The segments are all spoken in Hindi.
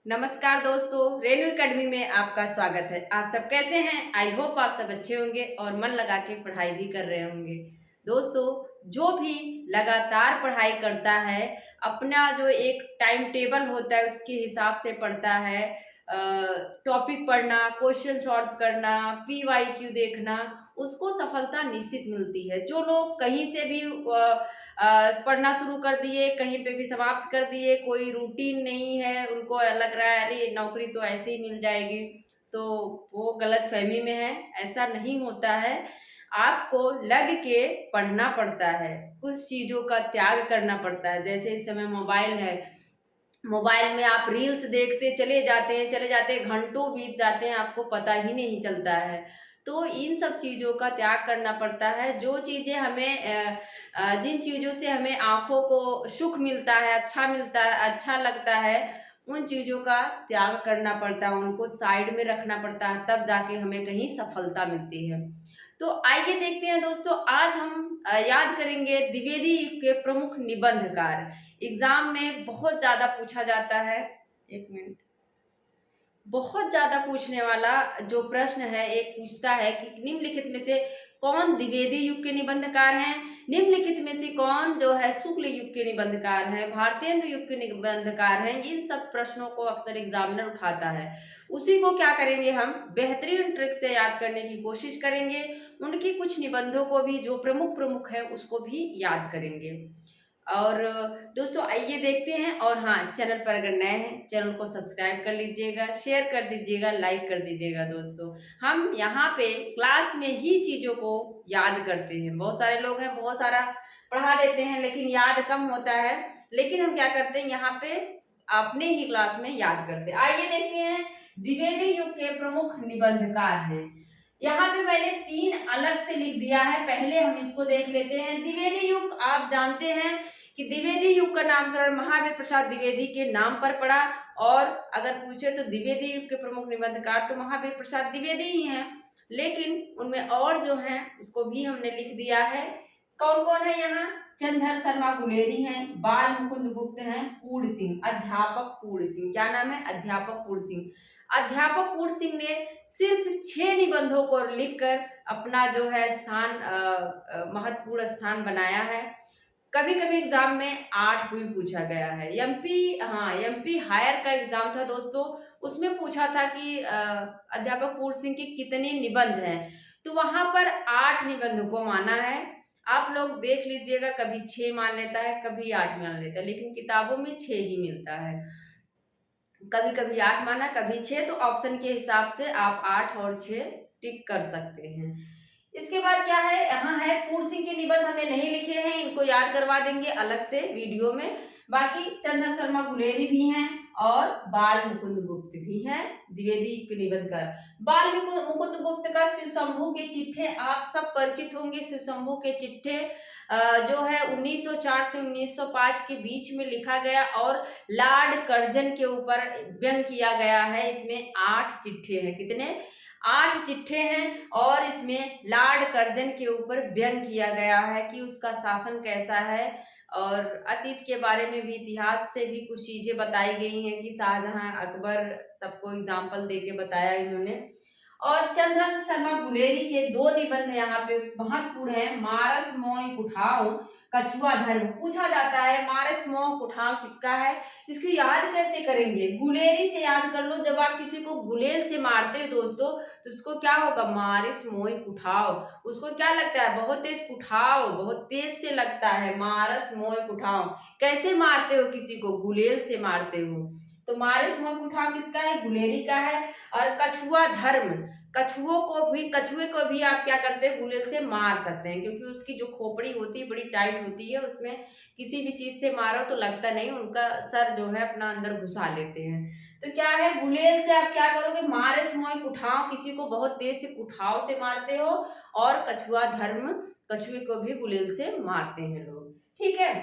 नमस्कार दोस्तों, रेनू एकेडमी में आपका स्वागत है। आप सब कैसे हैं? आई होप आप सब अच्छे होंगे और मन लगा के पढ़ाई भी कर रहे होंगे। दोस्तों, जो भी लगातार पढ़ाई करता है, अपना जो एक टाइम टेबल होता है उसके हिसाब से पढ़ता है, टॉपिक पढ़ना, क्वेश्चन सॉल्व करना, PYQ देखना, उसको सफलता निश्चित मिलती है। जो लोग कहीं से भी पढ़ना शुरू कर दिए, कहीं पे भी समाप्त कर दिए, कोई रूटीन नहीं है, उनको लग रहा है अरे नौकरी तो ऐसे ही मिल जाएगी, तो वो गलतफहमी में है। ऐसा नहीं होता है। आपको लग के पढ़ना पड़ता है, कुछ चीज़ों का त्याग करना पड़ता है। जैसे इस समय मोबाइल है, मोबाइल में आप रील्स देखते चले जाते हैं, घंटों बीत जाते हैं, आपको पता ही नहीं चलता है। तो इन सब चीज़ों का त्याग करना पड़ता है। जो चीज़ें हमें जिन चीज़ों से हमें आँखों को सुख मिलता है, अच्छा लगता है, उन चीज़ों का त्याग करना पड़ता है, उनको साइड में रखना पड़ता है, तब जाके हमें कहीं सफलता मिलती है। तो आइए देखते हैं दोस्तों, आज हम याद करेंगे द्विवेदी युग के प्रमुख निबंधकार। एग्जाम में बहुत ज़्यादा पूछा जाता है। एक मिनट। बहुत ज़्यादा पूछने वाला जो प्रश्न है, एक पूछता है कि निम्नलिखित में से कौन द्विवेदी युग के निबंधकार हैं? निम्नलिखित में से कौन जो है शुक्ल युग के निबंधकार हैं, भारतेंदु युग के निबंधकार हैं? इन सब प्रश्नों को अक्सर एग्जामिनर उठाता है। उसी को क्या करेंगे, हम बेहतरीन ट्रिक से याद करने की कोशिश करेंगे। उनकी कुछ निबंधों को भी, जो प्रमुख प्रमुख है, उसको भी याद करेंगे। और दोस्तों आइए देखते हैं। और हाँ, चैनल पर अगर नए हैं, चैनल को सब्सक्राइब कर लीजिएगा, शेयर कर दीजिएगा, लाइक कर दीजिएगा। दोस्तों, हम यहाँ पे क्लास में ही चीज़ों को याद करते हैं। बहुत सारे लोग हैं, बहुत सारा पढ़ा देते हैं, लेकिन याद कम होता है। लेकिन हम क्या करते हैं, यहाँ पे अपने ही क्लास में याद करते हैं। आइए देखते हैं, द्विवेदी युग के प्रमुख निबंधकार हैं। यहाँ पे मैंने 3 अलग से लिख दिया है। पहले हम इसको देख लेते हैं। द्विवेदी युग, आप जानते हैं कि द्विवेदी युग का नामकरण महावीर प्रसाद द्विवेदी के नाम पर पड़ा। और अगर पूछे तो द्विवेदी युग के प्रमुख निबंधकार तो महावीर प्रसाद द्विवेदी ही हैं, लेकिन उनमें और जो हैं उसको भी हमने लिख दिया है। कौन कौन है यहाँ? चंद्रधर शर्मा गुलेरी हैं, बाल मुकुंद गुप्त हैं, पूर्ण सिंह, अध्यापक पूर्ण सिंह। क्या नाम है? अध्यापक पूर्ण सिंह। अध्यापक पूर्ण सिंह ने सिर्फ 6 निबंधों को लिखकर अपना जो है स्थान, महत्वपूर्ण स्थान बनाया है। कभी कभी एग्जाम में 8 भी पूछा गया है। एमपी हायर का एग्जाम था दोस्तों, उसमें पूछा था कि अध्यापक पूर्ण सिंह के कितने निबंध हैं, तो वहां पर 8 निबंध को माना है। आप लोग देख लीजिएगा, कभी 6 मान लेता है, कभी 8 मान लेता है, लेकिन किताबों में 6 ही मिलता है। कभी कभी 8 माना, कभी 6, तो ऑप्शन के हिसाब से आप 8 और 6 टिक कर सकते हैं। इसके बाद क्या है, यहाँ है पूर्ण सिंह के निबंध हमने नहीं लिखे हैं, इनको याद करवा देंगे अलग से वीडियो में। बाकी चंद्र शर्मा गुलेरी भी हैं और बाल मुकुंद गुप्त भी हैं द्विवेदी के निबंधकार। बाल मुकुंद गुप्त का शिव शंभू के चिट्ठे आप सब परिचित होंगे। शिव शंभू के चिट्ठे जो है 1904 से 1905 के बीच में लिखा गया और लॉर्ड कर्जन के ऊपर व्यंग किया गया है। इसमें 8 चिट्ठे हैं। कितने? 8 चिट्ठे हैं और इसमें लॉर्ड कर्जन के ऊपर व्यंग किया गया है कि उसका शासन कैसा है, और अतीत के बारे में भी, इतिहास से भी कुछ चीजें बताई गई हैं कि शाहजहां, अकबर, सबको एग्जाम्पल देके बताया इन्होंने। और चंद्रधर शर्मा गुलेरी के 2 निबंध यहाँ पे महत्वपूर्ण है। मारस मोह कुठाओ, कछुआ धर्म। पूछा जाता है मारस मोह कुठाओ किसका है, जिसको याद कैसे करेंगे? गुलेरी से याद कर लो। जब आप किसी को गुलेल से मारते हो दोस्तों, तो उसको क्या होगा? मारिस मोह कुठाओ। उसको क्या लगता है? बहुत तेज कुठाओ, बहुत तेज से लगता है। मारस मोह कुठाओ। कैसे मारते हो किसी को? गुलेल से मारते हो। तो मारिस मोह कुठाओ किसका है? गुलेरी का है। और कछुआ धर्म, कछुए को भी आप क्या करते हैं? गुलेल से मार सकते हैं, क्योंकि उसकी जो खोपड़ी होती है बड़ी टाइट होती है, उसमें किसी भी चीज से मारो तो लगता नहीं, उनका सर जो है अपना अंदर घुसा लेते हैं। तो क्या है, गुलेल से आप क्या करोगे? मारिस मोह कुठाओ, किसी को बहुत तेज से कुठाव से मारते हो। और कछुआ धर्म, कछुए को भी गुलेल से मारते हैं लोग। ठीक है,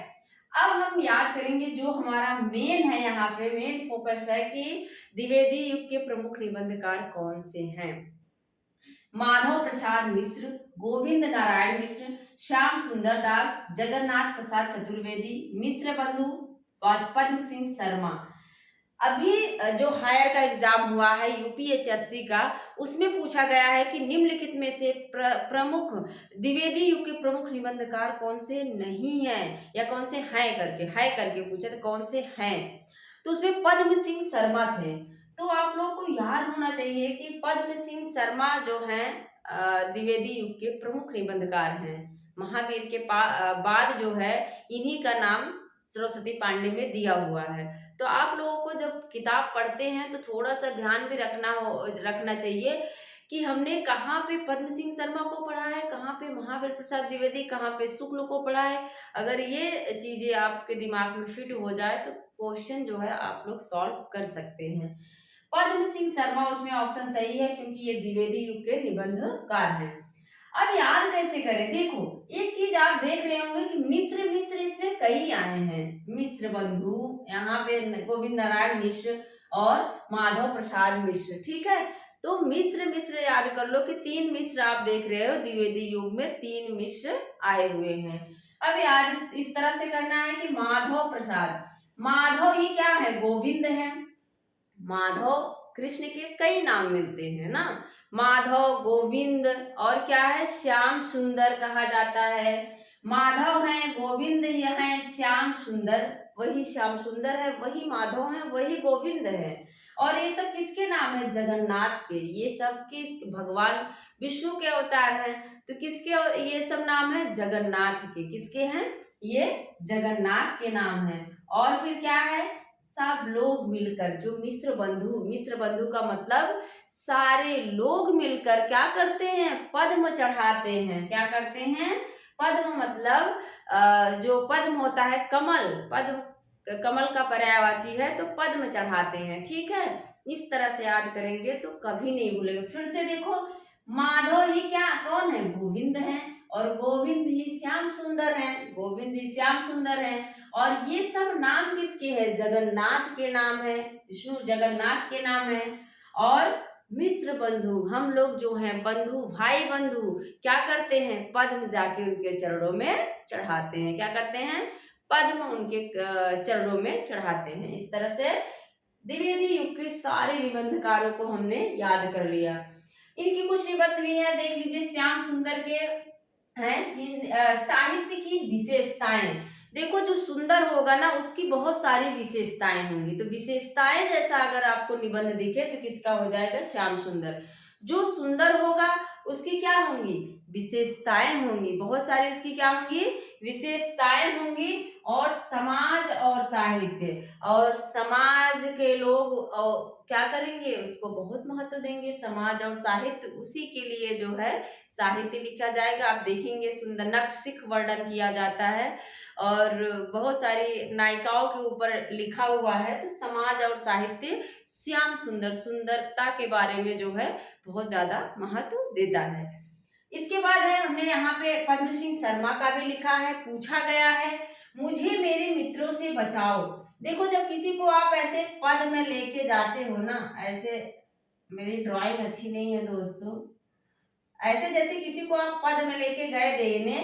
अब हम याद करेंगे जो हमारा मेन है, यहाँ पे मेन फोकस है कि द्विवेदी युग के प्रमुख निबंधकार कौन से हैं। माधव प्रसाद मिश्र, गोविंद नारायण मिश्र, श्याम सुंदर दास, जगन्नाथ प्रसाद चतुर्वेदी, मिश्र बंधु, पद्म सिंह शर्मा। अभी जो हायर का एग्जाम हुआ है यूपीएचएससी का, उसमें पूछा गया है कि निम्नलिखित में से प्रमुख द्विवेदी युग के प्रमुख निबंधकार कौन से नहीं हैं या कौन से हैं करके, है करके पूछा तो कौन से हैं, तो उसमें पद्म सिंह शर्मा थे। तो आप लोग को याद होना चाहिए कि पद्म सिंह शर्मा जो हैं द्विवेदी युग के प्रमुख निबंधकार हैं। महावीर के बाद जो है इन्हीं का नाम सरस्वती पांडे में दिया हुआ है। तो आप लोगों को जब किताब पढ़ते हैं तो थोड़ा सा ध्यान भी रखना चाहिए कि हमने कहाँ पे पद्म सिंह शर्मा को पढ़ा है, कहाँ पे महावीर प्रसाद द्विवेदी, कहाँ पे शुक्ल को पढ़ा है। अगर ये चीजें आपके दिमाग में फिट हो जाए तो क्वेश्चन जो है आप लोग सॉल्व कर सकते हैं। पद्म सिंह शर्मा उसमें ऑप्शन सही है क्योंकि ये द्विवेदी युग के निबंधकार हैं। अब याद कैसे करें, देखो एक चीज आप देख रहे होंगे कि मिश्र मिश्र इसमें कई आए हैं, मिश्र बंधु, यहाँ पे गोविंद नारायण मिश्र और माधव प्रसाद मिश्र, ठीक है। तो मिश्र मिश्र याद कर लो कि 3 मिश्र आप देख रहे हो, द्विवेदी युग में 3 मिश्र आए हुए हैं। अब याद इस तरह से करना है कि माधव प्रसाद, माधव ही क्या है, गोविंद है। माधव कृष्ण के कई नाम मिलते हैं ना, माधव, गोविंद और क्या है, श्याम सुंदर कहा जाता है। माधव है, गोविंद है, श्याम सुंदर, वही श्याम सुंदर है, वही माधव है, वही गोविंद है। और ये सब किसके नाम है, जगन्नाथ के। ये सब के भगवान विष्णु के अवतार हैं, तो किसके ये सब नाम है, जगन्नाथ के। किसके हैं, ये जगन्नाथ के नाम है। और फिर क्या है, सब लोग मिलकर, जो मिश्र बंधु, मिश्र बंधु का मतलब सारे लोग मिलकर क्या करते हैं, पद्म चढ़ाते हैं। क्या करते हैं, पद्म मतलब जो पद्म होता है कमल, पद्म कमल का पर्यायवाची है, तो पद्म चढ़ाते हैं, ठीक है। इस तरह से याद करेंगे तो कभी नहीं भूलेंगे। फिर से देखो, माधव ही क्या, कौन है, गोविंद है, और गोविंद ही श्याम सुंदर है, गोविंद ही श्याम सुंदर है। और ये सब नाम किसके हैं, जगन्नाथ के नाम है, विष्णु जगन्नाथ के नाम है। और मिश्र बंधु, हम लोग जो हैं बंधु, भाई बंधु, क्या करते हैं, पद्म जाके उनके चरणों में चढ़ाते हैं। क्या करते हैं, पद्म उनके चरणों में चढ़ाते हैं। इस तरह से द्विवेदी युग के सारे निबंधकारों को हमने याद कर लिया। इनकी कुछ निबंध भी है, देख लीजिए। श्याम सुंदर के हैं साहित्य की विशेषताएं। देखो जो सुंदर होगा ना उसकी बहुत सारी विशेषताएं होंगी, तो विशेषताएं जैसा अगर आपको निबंध दिखे तो किसका हो जाएगा, श्याम सुंदर। जो सुंदर होगा उसकी क्या होंगी, विशेषताएं होंगी, बहुत सारी उसकी क्या होंगी, विशेषताएं होंगी। और समाज और साहित्य, और समाज के लोग क्या करेंगे, उसको बहुत महत्व देंगे, समाज और साहित्य, उसी के लिए जो है साहित्य लिखा जाएगा। आप देखेंगे सुंदर नक्सिक वर्णन किया जाता है और बहुत सारी नायिकाओं के ऊपर लिखा हुआ है। तो समाज और साहित्य श्याम सुंदर, सुंदरता के बारे में जो है बहुत ज्यादा महत्व देता है। इसके बाद है, हमने यहाँ पे पद्म सिंह शर्मा का भी लिखा है, पूछा गया है, मुझे मेरे मित्रों से बचाओ। देखो जब किसी को आप ऐसे पद में लेके जाते हो ना, ऐसे, मेरी ड्राइंग अच्छी नहीं है दोस्तों, ऐसे जैसे किसी को आप पद में लेके गए देने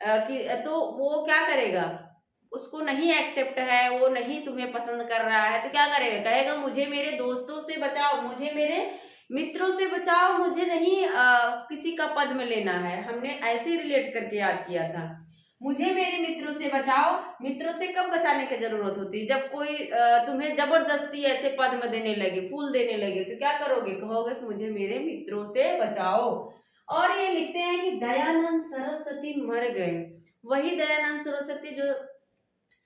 कि तो वो क्या करेगा, उसको नहीं एक्सेप्ट है, वो नहीं तुम्हें पसंद कर रहा है, तो क्या करेगा, कहेगा मुझे मेरे दोस्तों से बचाओ, मुझे मेरे मित्रों से बचाओ, मुझे नहीं किसी का पद में लेना है। हमने ऐसे रिलेट करके याद किया था, मुझे मेरे मित्रों से बचाओ। मित्रों से कब बचाने की जरूरत होती है, जब कोई तुम्हें जबरदस्ती ऐसे पद में देने लगे, फूल देने लगे, तो क्या करोगे, कहोगे कि मुझे मेरे मित्रों से बचाओ। और ये लिखते हैं कि दयानंद सरस्वती मर गए, वही दयानंद सरस्वती जो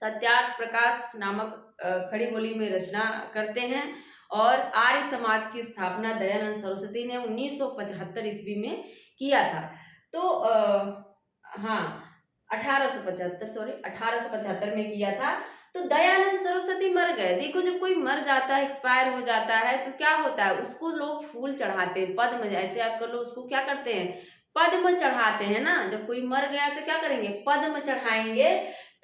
सत्यार्थ प्रकाश नामक खड़ी बोली में रचना करते हैं। और आर्य समाज की स्थापना दयानंद सरस्वती ने 1975 ईस्वी में किया था। तो हाँ 1875, सॉरी 1875 में किया था। तो दयानंद सरस्वती मर गए। देखो जब कोई मर जाता है, एक्सपायर हो जाता है, तो क्या होता है, उसको लोग फूल चढ़ाते हैं, पद्म, ऐसे याद कर लो, उसको क्या करते हैं, पद्म चढ़ाते हैं ना। जब कोई मर गया तो क्या करेंगे, पद्म चढ़ाएंगे।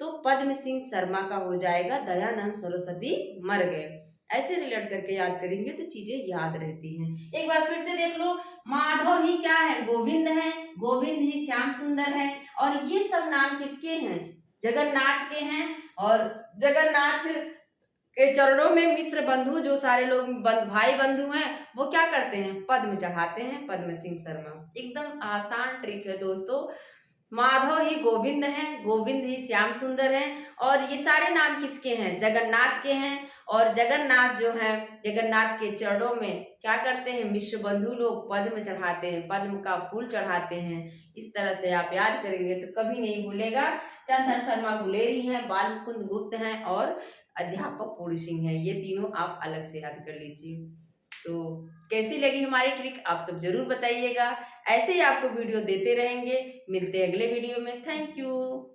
तो पद्म सिंह शर्मा का हो जाएगा दयानंद सरस्वती मर गए। ऐसे रिलेट करके याद करेंगे तो चीजें याद रहती हैं। एक बार फिर से देख लो, माधव ही क्या है, गोविंद है, गोविंद ही श्याम सुंदर है। और ये सब नाम किसके हैं, जगन्नाथ के हैं। और जगन्नाथ के चरणों में मिश्र बंधु जो सारे लोग भाई बंधु हैं वो क्या करते हैं, पद्म चढ़ाते हैं। पद्म सिंह शर्मा, एकदम आसान ट्रिक है दोस्तों। माधव ही गोविंद हैं, गोविंद ही श्याम सुंदर हैं, और ये सारे नाम किसके हैं, जगन्नाथ के हैं। और जगन्नाथ जो हैं, जगन्नाथ के चरणों में क्या करते हैं, मिश्र बंधु लोग पद्म चढ़ाते हैं, पद्म का फूल चढ़ाते हैं। इस तरह से आप याद करेंगे तो कभी नहीं भूलेगा। चंद्र शर्मा गुलेरी हैं, बाल मुकुंद गुप्त हैं, और अध्यापक पूर्ण सिंह हैं। ये तीनों आप अलग से याद कर लीजिए। तो कैसी लगी हमारी ट्रिक आप सब जरूर बताइएगा। ऐसे ही आपको वीडियो देते रहेंगे। मिलते हैं अगले वीडियो में। Thank you.